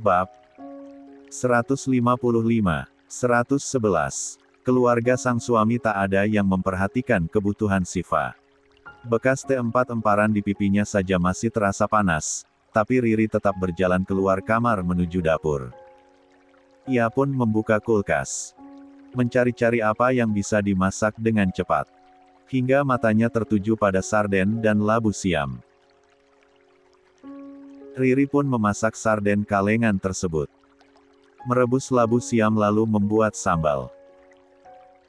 Bab 155, 111. Keluarga sang suami tak ada yang memperhatikan kebutuhan Siva. Bekas teh empat-emparan di pipinya saja masih terasa panas, tapi Riri tetap berjalan keluar kamar menuju dapur. Ia pun membuka kulkas, mencari-cari apa yang bisa dimasak dengan cepat. Hingga matanya tertuju pada sarden dan labu siam. Riri pun memasak sarden kalengan tersebut. Merebus labu siam lalu membuat sambal.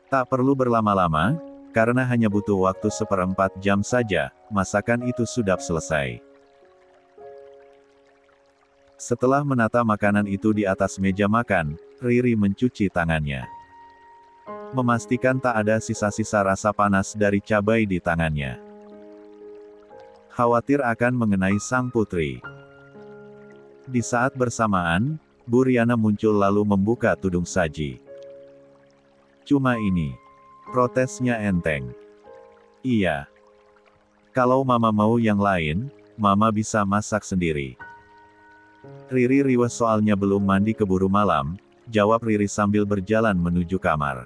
Tak perlu berlama-lama, karena hanya butuh waktu 1/4 jam saja, masakan itu sudah selesai. Setelah menata makanan itu di atas meja makan, Riri mencuci tangannya. Memastikan tak ada sisa-sisa rasa panas dari cabai di tangannya. Khawatir akan mengenai sang putri. Di saat bersamaan, Bu Riana muncul lalu membuka tudung saji. Cuma ini. Protesnya enteng. Iya. Kalau Mama mau yang lain, Mama bisa masak sendiri. Riri riwes soalnya belum mandi keburu malam, jawab Riri sambil berjalan menuju kamar.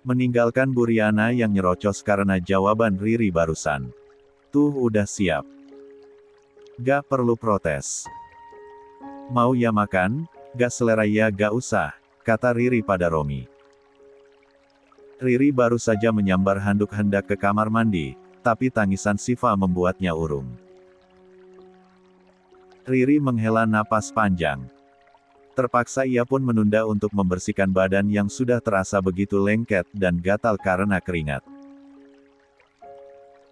Meninggalkan Bu Riana yang nyerocos karena jawaban Riri barusan. Tuh udah siap. Gak perlu protes. Mau ya makan, gak selera ya gak usah, kata Riri pada Romi. Riri baru saja menyambar handuk hendak ke kamar mandi, tapi tangisan Siva membuatnya urung. Riri menghela napas panjang. Terpaksa ia pun menunda untuk membersihkan badan yang sudah terasa begitu lengket dan gatal karena keringat.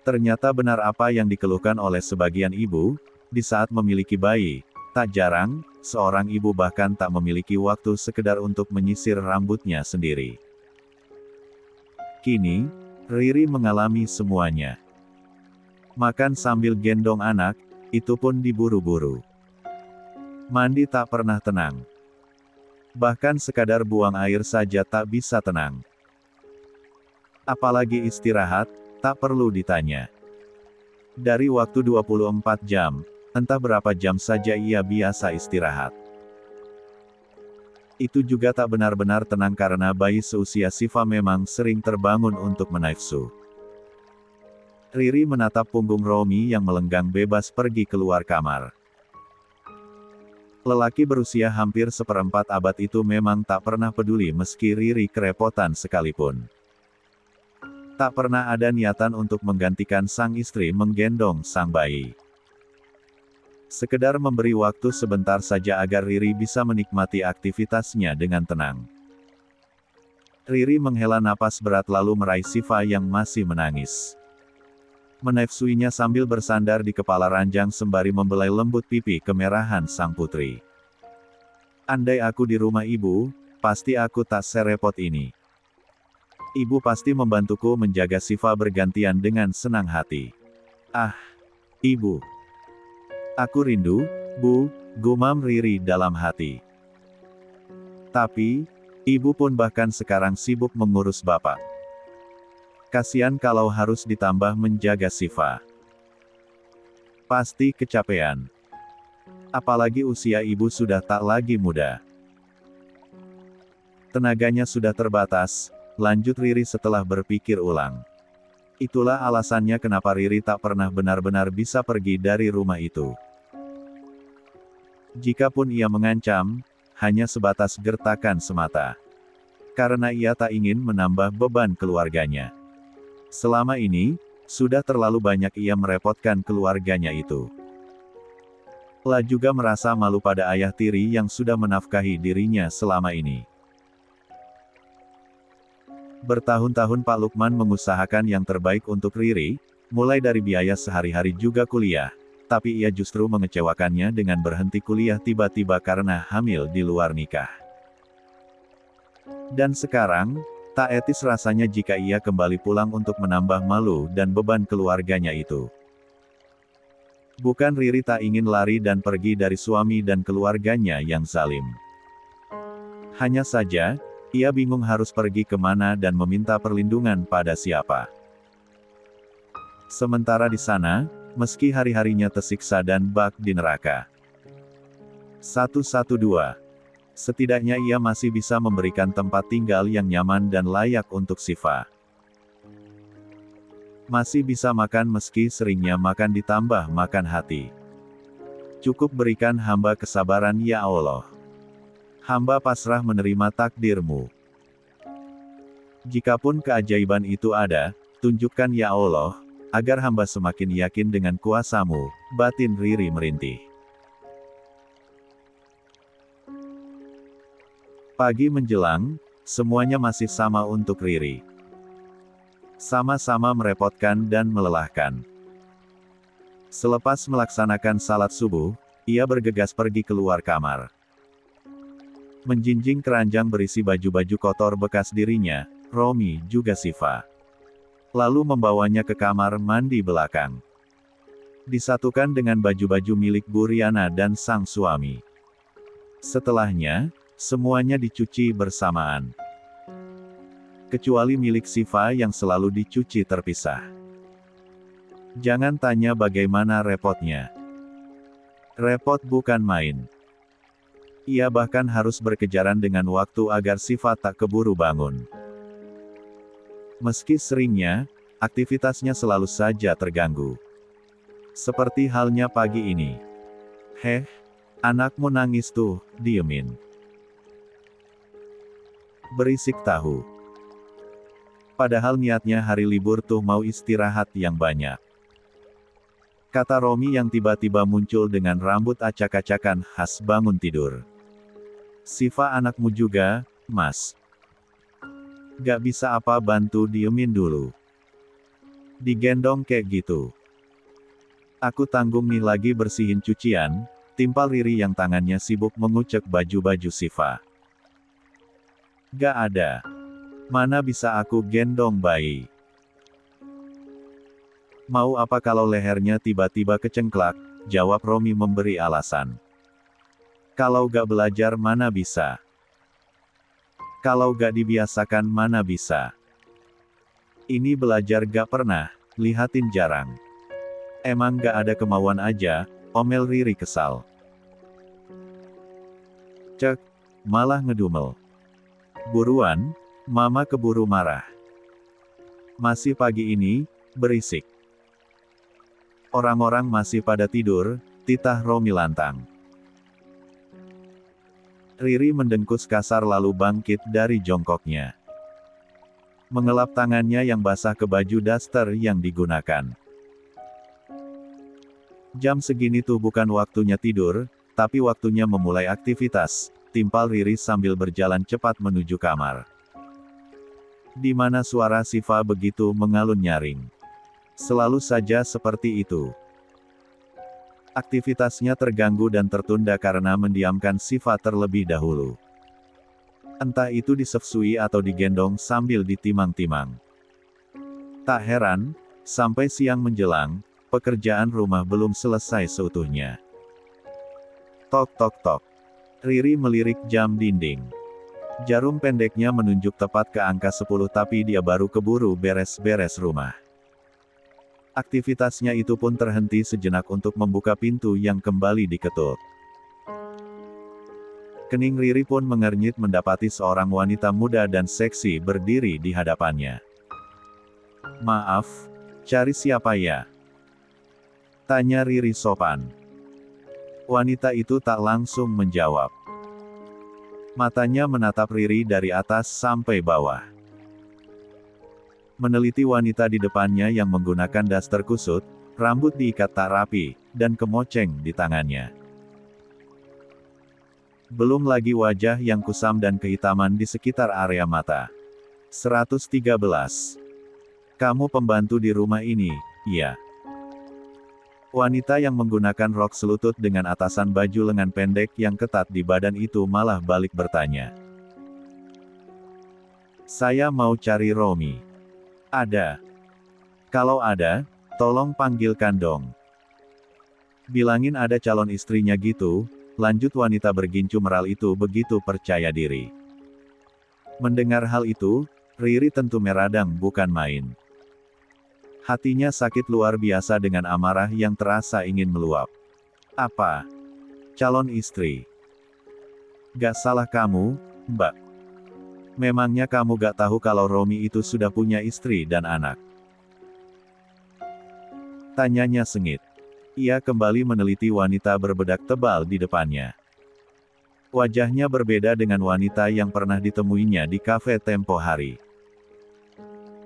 Ternyata benar apa yang dikeluhkan oleh sebagian ibu, di saat memiliki bayi, tak jarang, seorang ibu bahkan tak memiliki waktu sekedar untuk menyisir rambutnya sendiri. Kini, Riri mengalami semuanya. Makan sambil gendong anak, itu pun diburu-buru. Mandi tak pernah tenang. Bahkan sekadar buang air saja tak bisa tenang. Apalagi istirahat, tak perlu ditanya. Dari waktu 24 jam, entah berapa jam saja ia biasa istirahat. Itu juga tak benar-benar tenang karena bayi seusia Siva memang sering terbangun untuk menafsu. Riri menatap punggung Romi yang melenggang bebas pergi keluar kamar. Lelaki berusia hampir 1/4 abad itu memang tak pernah peduli meski Riri kerepotan sekalipun. Tak pernah ada niatan untuk menggantikan sang istri menggendong sang bayi. Sekedar memberi waktu sebentar saja agar Riri bisa menikmati aktivitasnya dengan tenang. Riri menghela napas berat lalu meraih Siva yang masih menangis. Menafsuinya sambil bersandar di kepala ranjang sembari membelai lembut pipi kemerahan sang putri. Andai aku di rumah ibu, pasti aku tak serepot ini. Ibu pasti membantuku menjaga Siva bergantian dengan senang hati. Ah, ibu. Aku rindu, Bu, gumam Riri dalam hati. Tapi, ibu pun bahkan sekarang sibuk mengurus bapak. Kasian kalau harus ditambah menjaga Siva. Pasti kecapean. Apalagi usia ibu sudah tak lagi muda. Tenaganya sudah terbatas, lanjut Riri setelah berpikir ulang. Itulah alasannya kenapa Riri tak pernah benar-benar bisa pergi dari rumah itu. Jikapun ia mengancam, hanya sebatas gertakan semata. Karena ia tak ingin menambah beban keluarganya. Selama ini, sudah terlalu banyak ia merepotkan keluarganya itu. La juga merasa malu pada ayah tiri yang sudah menafkahi dirinya selama ini. Bertahun-tahun Pak Lukman mengusahakan yang terbaik untuk Riri, mulai dari biaya sehari-hari juga kuliah. Tapi ia justru mengecewakannya dengan berhenti kuliah tiba-tiba karena hamil di luar nikah. Dan sekarang, tak etis rasanya jika ia kembali pulang untuk menambah malu dan beban keluarganya itu. Bukan Riri tak ingin lari dan pergi dari suami dan keluarganya yang zalim. Hanya saja, ia bingung harus pergi kemana dan meminta perlindungan pada siapa. Sementara di sana, meski hari-harinya tersiksa dan bak di neraka. 112. Setidaknya ia masih bisa memberikan tempat tinggal yang nyaman dan layak untuk Siva. Masih bisa makan meski seringnya makan ditambah makan hati. Cukup berikan hamba kesabaran ya Allah. Hamba pasrah menerima takdir-Mu. Jikapun keajaiban itu ada, tunjukkan ya Allah, agar hamba semakin yakin dengan kuasa-Mu, batin Riri merintih. Pagi menjelang, semuanya masih sama untuk Riri. Sama-sama merepotkan dan melelahkan. Selepas melaksanakan salat subuh, ia bergegas pergi keluar kamar. Menjinjing keranjang berisi baju-baju kotor bekas dirinya, Romi juga Siva. Lalu membawanya ke kamar mandi belakang. Disatukan dengan baju-baju milik Bu Riana dan sang suami. Setelahnya, semuanya dicuci bersamaan. Kecuali milik Siva yang selalu dicuci terpisah. Jangan tanya bagaimana repotnya. Repot bukan main. Ia bahkan harus berkejaran dengan waktu agar Siva tak keburu bangun. Meski seringnya, aktivitasnya selalu saja terganggu. Seperti halnya pagi ini. Heh, anakmu nangis tuh, diemin. Berisik tahu. Padahal niatnya hari libur tuh mau istirahat yang banyak. Kata Romi yang tiba-tiba muncul dengan rambut acak-acakan khas bangun tidur. Siva anakmu juga, Mas. Gak bisa apa bantu diemin dulu. Digendong kayak gitu. Aku tanggung nih lagi bersihin cucian, timpal Riri yang tangannya sibuk mengucek baju-baju Siva. Gak ada. Mana bisa aku gendong bayi? Mau apa kalau lehernya tiba-tiba kecengklak, jawab Romi memberi alasan. Kalau gak belajar mana bisa? Kalau gak dibiasakan mana bisa? Ini belajar gak pernah, lihatin jarang. Emang gak ada kemauan aja, omel Riri kesal. Cek, malah ngedumel. Buruan, Mama keburu marah. Masih pagi ini, berisik. Orang-orang masih pada tidur, titah Romi lantang. Riri mendengkus kasar lalu bangkit dari jongkoknya. Mengelap tangannya yang basah ke baju daster yang digunakan. Jam segini tuh bukan waktunya tidur, tapi waktunya memulai aktivitas, timpal Riri sambil berjalan cepat menuju kamar. Di mana suara Siva begitu mengalun nyaring. Selalu saja seperti itu. Aktivitasnya terganggu dan tertunda karena mendiamkan Siva terlebih dahulu. Entah itu disefsui atau digendong sambil ditimang-timang. Tak heran, sampai siang menjelang, pekerjaan rumah belum selesai seutuhnya. Tok tok tok. Riri melirik jam dinding. Jarum pendeknya menunjuk tepat ke angka 10 tapi dia baru keburu beres-beres rumah. Aktivitasnya itu pun terhenti sejenak untuk membuka pintu yang kembali diketuk. Kening Riri pun mengernyit mendapati seorang wanita muda dan seksi berdiri di hadapannya. Maaf, cari siapa ya? Tanya Riri sopan. Wanita itu tak langsung menjawab. Matanya menatap Riri dari atas sampai bawah. Meneliti wanita di depannya yang menggunakan daster kusut, rambut diikat tak rapi, dan kemoceng di tangannya. Belum lagi wajah yang kusam dan kehitaman di sekitar area mata. 113. Kamu pembantu di rumah ini, iya. Wanita yang menggunakan rok selutut dengan atasan baju lengan pendek yang ketat di badan itu malah balik bertanya. Saya mau cari Romi. Ada. Kalau ada, tolong panggilkan dong. Bilangin ada calon istrinya gitu, lanjut wanita bergincu meral itu begitu percaya diri. Mendengar hal itu, Riri tentu meradang bukan main. Hatinya sakit luar biasa dengan amarah yang terasa ingin meluap. Apa? Calon istri? Gak salah kamu, Mbak. Memangnya kamu gak tahu kalau Romi itu sudah punya istri dan anak? Tanyanya sengit. Ia kembali meneliti wanita berbedak tebal di depannya. Wajahnya berbeda dengan wanita yang pernah ditemuinya di kafe tempo hari.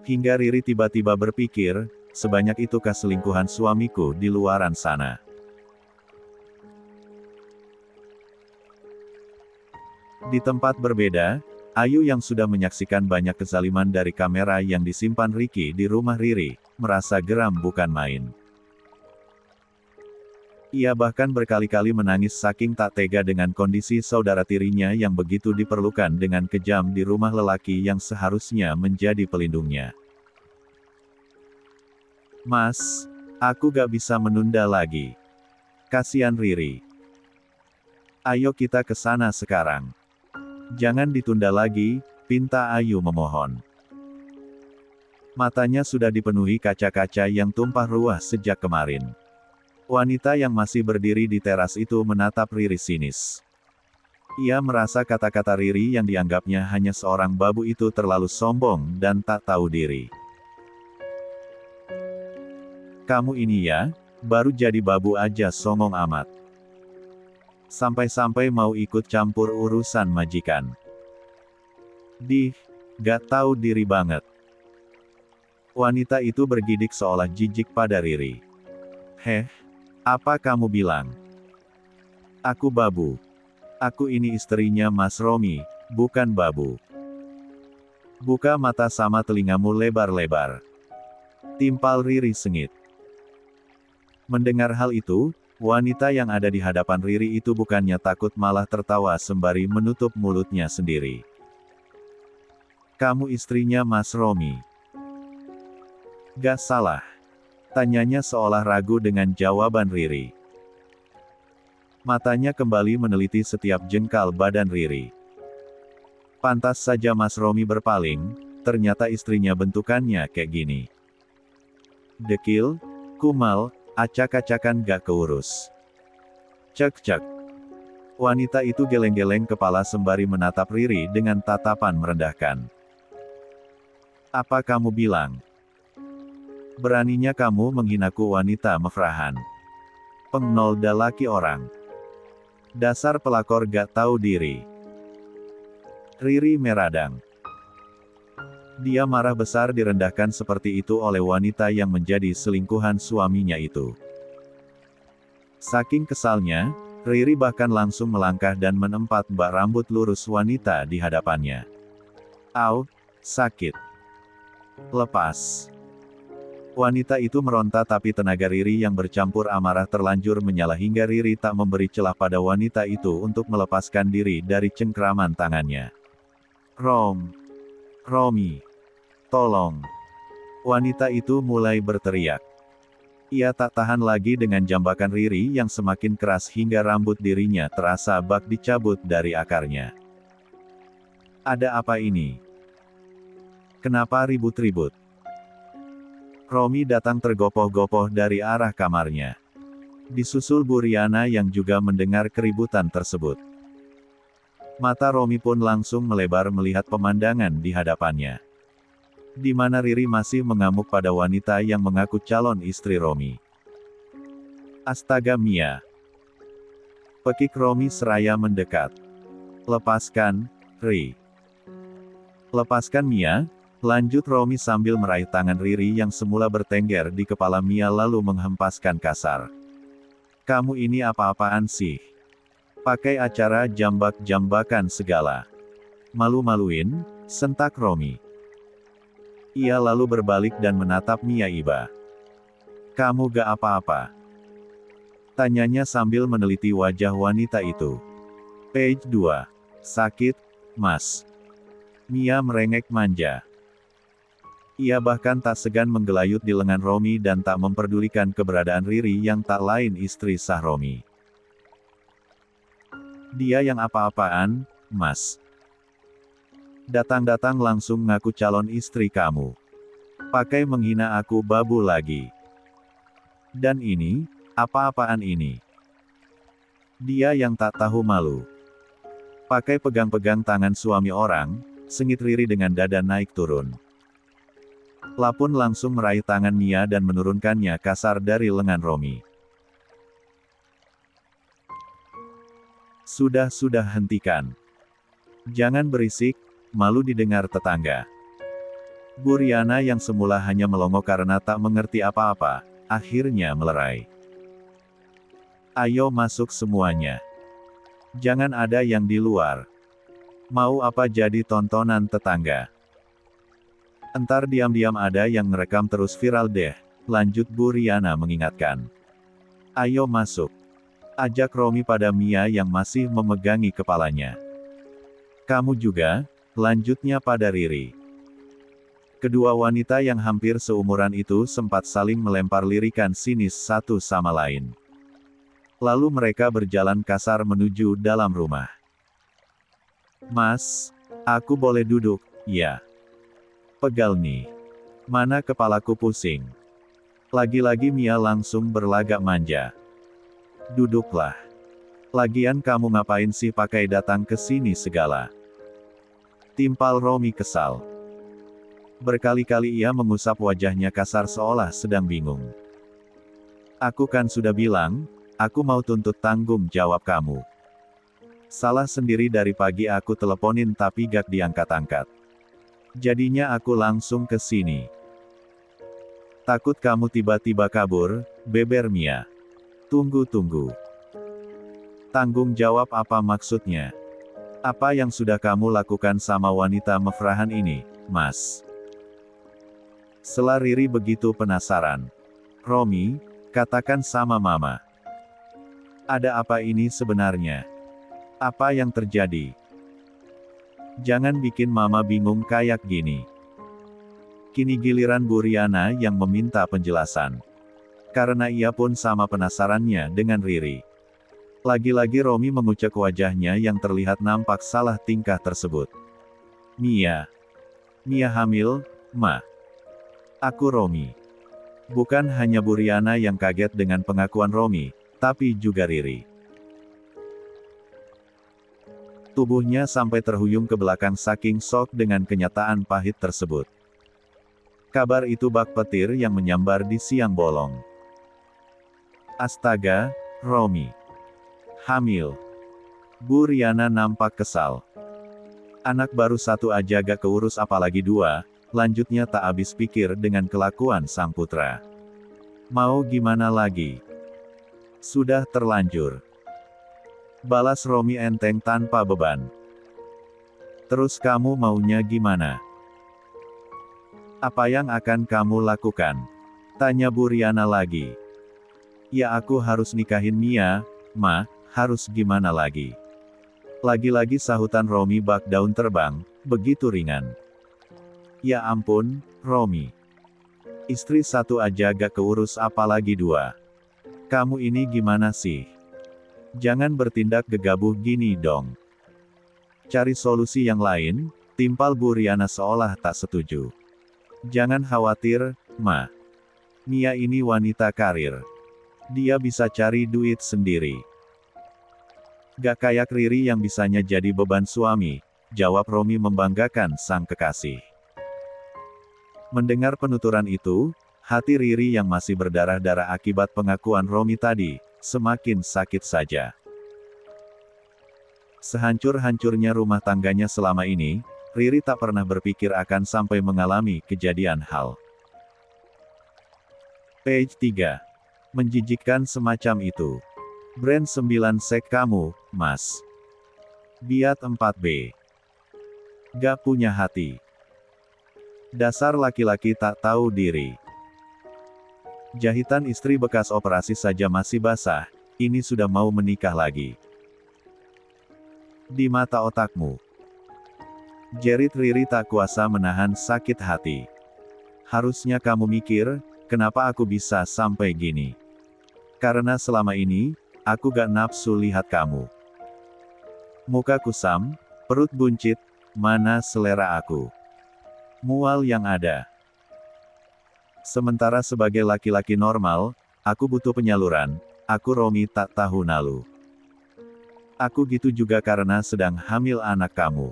Hingga Riri tiba-tiba berpikir, sebanyak itukah selingkuhan suamiku di luaran sana? Di tempat berbeda, Ayu yang sudah menyaksikan banyak kezaliman dari kamera yang disimpan Ricky di rumah Riri, merasa geram bukan main. Ia bahkan berkali-kali menangis saking tak tega dengan kondisi saudara tirinya yang begitu diperlukan dengan kejam di rumah lelaki yang seharusnya menjadi pelindungnya. Mas, aku gak bisa menunda lagi. Kasihan Riri. Ayo kita ke sana sekarang. Jangan ditunda lagi, pinta Ayu memohon. Matanya sudah dipenuhi kaca-kaca yang tumpah ruah sejak kemarin. Wanita yang masih berdiri di teras itu menatap Riri sinis. Ia merasa kata-kata Riri yang dianggapnya hanya seorang babu itu terlalu sombong dan tak tahu diri. Kamu ini ya, baru jadi babu aja songong amat. Sampai-sampai mau ikut campur urusan majikan. Gak tahu diri banget. Wanita itu bergidik seolah jijik pada Riri. Apa kamu bilang? Aku babu. Aku ini istrinya Mas Romi, bukan babu. Buka mata sama telingamu lebar-lebar. Timpal Riri sengit. Mendengar hal itu, wanita yang ada di hadapan Riri itu bukannya takut malah tertawa sembari menutup mulutnya sendiri. Kamu istrinya Mas Romi. Gak salah. Tanyanya seolah ragu dengan jawaban Riri. Matanya kembali meneliti setiap jengkal badan Riri. Pantas saja Mas Romi berpaling, ternyata istrinya bentukannya kayak gini. Dekil, kumal, acak-acakan gak keurus. Cek. Wanita itu geleng-geleng kepala sembari menatap Riri dengan tatapan merendahkan. Apa kamu bilang? Beraninya kamu menghinaku wanita mefrahan. Pengnolda laki orang. Dasar pelakor gak tahu diri. Riri meradang. Dia marah besar direndahkan seperti itu oleh wanita yang menjadi selingkuhan suaminya itu. Saking kesalnya, Riri bahkan langsung melangkah dan menempat mbak rambut lurus wanita di hadapannya. Au, sakit. Lepas. Wanita itu meronta tapi tenaga Riri yang bercampur amarah terlanjur menyala hingga Riri tak memberi celah pada wanita itu untuk melepaskan diri dari cengkraman tangannya. Romi. Tolong. Wanita itu mulai berteriak. Ia tak tahan lagi dengan jambakan Riri yang semakin keras hingga rambut dirinya terasa bak dicabut dari akarnya. Ada apa ini? Kenapa ribut-ribut? Romi datang tergopoh-gopoh dari arah kamarnya. Disusul Bu Riana yang juga mendengar keributan tersebut. Mata Romi pun langsung melebar melihat pemandangan di hadapannya. Di mana Riri masih mengamuk pada wanita yang mengaku calon istri Romi. Astaga Mia. Pekik Romi seraya mendekat. Lepaskan, Ri. Lepaskan Mia. Lanjut Romi sambil meraih tangan Riri yang semula bertengger di kepala Mia lalu menghempaskan kasar. Kamu ini apa-apaan sih? Pakai acara jambak-jambakan segala. Malu-maluin, sentak Romi. Ia lalu berbalik dan menatap Mia Iba. Kamu gak apa-apa? Tanyanya sambil meneliti wajah wanita itu. Page 2. Sakit, Mas. Mia merengek manja. Ia bahkan tak segan menggelayut di lengan Romi dan tak memperdulikan keberadaan Riri yang tak lain istri sah Romi. Dia yang apa-apaan, Mas? Datang-datang langsung ngaku calon istri kamu. Pakai menghina aku babu lagi. Dan ini, apa-apaan ini? Dia yang tak tahu malu. Pakai pegang-pegang tangan suami orang, sengit Riri dengan dada naik turun. Lapun langsung meraih tangan Mia dan menurunkannya kasar dari lengan Romi. Sudah, hentikan. Jangan berisik, malu didengar tetangga. Bu Riana yang semula hanya melongo karena tak mengerti apa-apa, akhirnya melerai. Ayo masuk semuanya. Jangan ada yang di luar. Mau apa jadi tontonan tetangga? Entar diam-diam ada yang ngerekam terus viral deh, lanjut Bu Riana mengingatkan. Ayo masuk. Ajak Romi pada Mia yang masih memegangi kepalanya. Kamu juga, lanjutnya pada Riri. Kedua wanita yang hampir seumuran itu sempat saling melempar lirikan sinis satu sama lain. Lalu mereka berjalan kasar menuju dalam rumah. Mas, aku boleh duduk, ya? Pegal nih. Mana kepalaku pusing. Lagi-lagi Mia langsung berlagak manja. Duduklah. Lagian kamu ngapain sih pakai datang ke sini segala? Timpal Romi kesal. Berkali-kali ia mengusap wajahnya kasar seolah sedang bingung. Aku kan sudah bilang, aku mau tuntut tanggung jawab kamu. Salah sendiri dari pagi aku teleponin tapi gak diangkat-angkat. Jadinya aku langsung ke sini. Takut kamu tiba-tiba kabur, beber Mia. Tunggu. Tanggung jawab apa maksudnya? Apa yang sudah kamu lakukan sama wanita mefrahan ini, Mas? Sela Riri begitu penasaran. Romi, katakan sama Mama. Ada apa ini sebenarnya? Apa yang terjadi? Jangan bikin Mama bingung kayak gini. Kini giliran Bu Riana yang meminta penjelasan. Karena ia pun sama penasarannya dengan Riri. Lagi-lagi Romi mengucek wajahnya yang terlihat nampak salah tingkah tersebut. Mia hamil, Ma. Aku Romi. Bukan hanya Bu Riana yang kaget dengan pengakuan Romi, tapi juga Riri. Tubuhnya sampai terhuyung ke belakang saking shock dengan kenyataan pahit tersebut. Kabar itu bak petir yang menyambar di siang bolong. Astaga, Romi. Hamil. Bu Riana nampak kesal. Anak baru satu aja gak keurus apalagi dua, lanjutnya tak habis pikir dengan kelakuan sang putra. Mau gimana lagi? Sudah terlanjur. Balas Romi enteng tanpa beban. Terus kamu maunya gimana? Apa yang akan kamu lakukan? Tanya Bu Riana lagi. Ya aku harus nikahin Mia, Ma, harus gimana lagi? Lagi-lagi sahutan Romi bak daun terbang, begitu ringan. Ya ampun, Romi. Istri satu aja gak keurus apalagi dua. Kamu ini gimana sih? Jangan bertindak gegabah gini dong. Cari solusi yang lain, timpal Bu Riana seolah tak setuju. Jangan khawatir, Ma. Mia ini wanita karir. Dia bisa cari duit sendiri. Gak kayak Riri yang bisanya jadi beban suami, jawab Romi membanggakan sang kekasih. Mendengar penuturan itu, hati Riri yang masih berdarah-darah akibat pengakuan Romi tadi, semakin sakit saja. Sehancur-hancurnya rumah tangganya selama ini, Riri tak pernah berpikir akan sampai mengalami kejadian hal. Page 3. Menjijikkan semacam itu. Brand 9 sek kamu, Mas. Biat 4B. Gak punya hati. Dasar laki-laki tak tahu diri. Jahitan istri bekas operasi saja masih basah, ini sudah mau menikah lagi. Di mata otakmu. Jerit Riri tak kuasa menahan sakit hati. Harusnya kamu mikir, kenapa aku bisa sampai gini? Karena selama ini, aku gak nafsu lihat kamu. Muka kusam, perut buncit, mana selera aku? Mual yang ada. Sementara sebagai laki-laki normal, aku butuh penyaluran, aku Romi tak tahu nalu. Aku gitu juga karena sedang hamil anak kamu.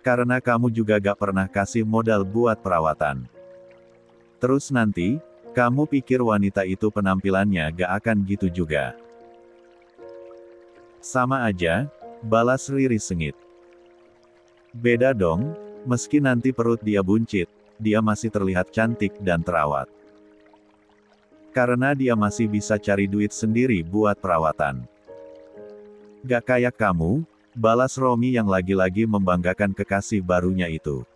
Karena kamu juga gak pernah kasih modal buat perawatan. Terus nanti, kamu pikir wanita itu penampilannya gak akan gitu juga. Sama aja, balas Riri sengit. Beda dong, meski nanti perut dia buncit, dia masih terlihat cantik dan terawat. Karena dia masih bisa cari duit sendiri buat perawatan. Gak kayak kamu, balas Romi yang lagi-lagi membanggakan kekasih barunya itu.